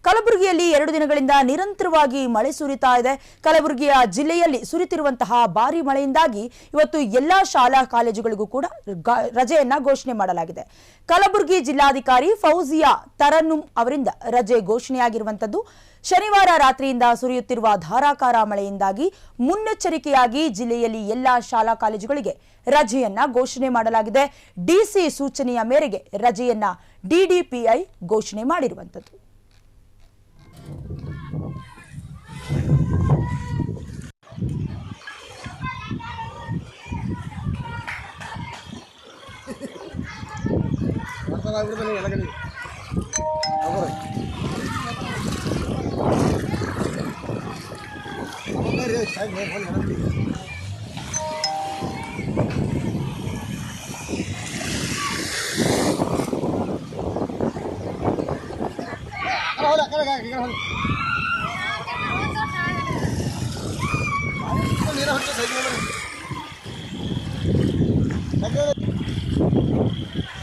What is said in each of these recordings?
ಕಲಬುರಗಿಯಲ್ಲಿ 2 ದಿನಗಳಿಂದ ನಿರಂತರವಾಗಿ ಮಳೆ ಸುರಿತಾ ಇದೆ. ಕಲಬುರಗಿಯ ಜಿಲ್ಲೆಯಲ್ಲಿ ಸುರಿತಿರುವಂತಹ ಭಾರಿ ಮಳೆಯಿಂದಾಗಿ ಇವತ್ತು ಎಲ್ಲಾ ಶಾಲಾ ಕಾಲೇಜುಗಳಿಗೂ ಕೂಡ ರಜೆಯನ್ನ ಘೋಷಣೆ ಮಾಡಲಾಗಿದೆ. ಕಲಬುರಗಿ ಜಿಲ್ಲಾಧಿಕಾರಿ ಫೌಜಿಯಾ ತರನ್ನುಮ್ ಅವರಿಂದ ರಜೆ ಘೋಷಣೆಯಾಗಿರುವಂತದ್ದು. ಶನಿವಾರ ರಾತ್ರಿಯಿಂದ ಸುರಿಯುತ್ತಿರುವ ಧಾರಾಕಾರ ಮಳೆಯಿಂದಾಗಿ ಮುನ್ನೆಚ್ಚರಿಕೆಯಾಗಿ ಜಿಲ್ಲೆಯಲ್ಲಿ ಎಲ್ಲಾ ಶಾಲಾ ಕಾಲೇಜುಗಳಿಗೆ ರಜೆಯನ್ನ ಘೋಷಣೆ ಮಾಡಲಾಗಿದೆ. ಡಿಸಿ ಸೂಚನೆಯ ಮೇರೆಗೆ ರಜೆಯನ್ನ ಡಿಡಿಪಿಐ ಘೋಷಣೆ ಮಾಡಿರುವಂತದ್ದು.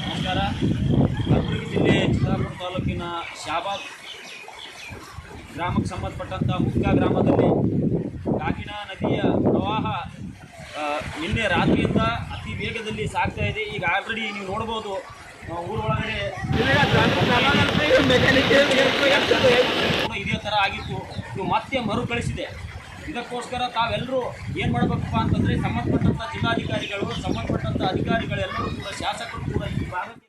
ನಮಸ್ಕಾರ. ಕಲಬುರಗಿ ಜಿಲ್ಲೆ ಚಿತ್ತಾಪುರ ತಾಲೂಕಿನ ಶಾಬಾದ್ ಗ್ರಾಮಕ್ಕೆ ಸಂಬಂಧಪಟ್ಟಂಥ ಮುಖ್ಯ ಗ್ರಾಮದಲ್ಲಿ ಕಾಗಿಣಾ ನದಿಯ ಪ್ರವಾಹ ನಿನ್ನೆ ರಾತ್ರಿಯಿಂದ ಅತಿ ವೇಗದಲ್ಲಿ ಸಾಗ್ತಾ ಇದೆ. ಈಗ ಆಲ್ರೆಡಿ ನೀವು ನೋಡ್ಬೋದು ಊರೊಳಗಡೆ ಇದೇ ಥರ ಆಗಿತ್ತು. ಇದು ಮತ್ತೆ ಮರುಕಳಿಸಿದೆ. ಇದಕ್ಕೋಸ್ಕರ ತಾವೆಲ್ಲರೂ ಏನು ಮಾಡಬೇಕಪ್ಪ ಅಂತಂದರೆ ಸಂಬಂಧಪಟ್ಟಂಥ ಜಿಲ್ಲಾಧಿಕಾರಿಗಳು, ಸಂಬಂಧಪಟ್ಟಂಥ ಅಧಿಕಾರಿಗಳೆಲ್ಲರೂ ಕೂಡ, ಶಾಸಕರು ಕೂಡ ಈ ಭಾಗಕ್ಕೆ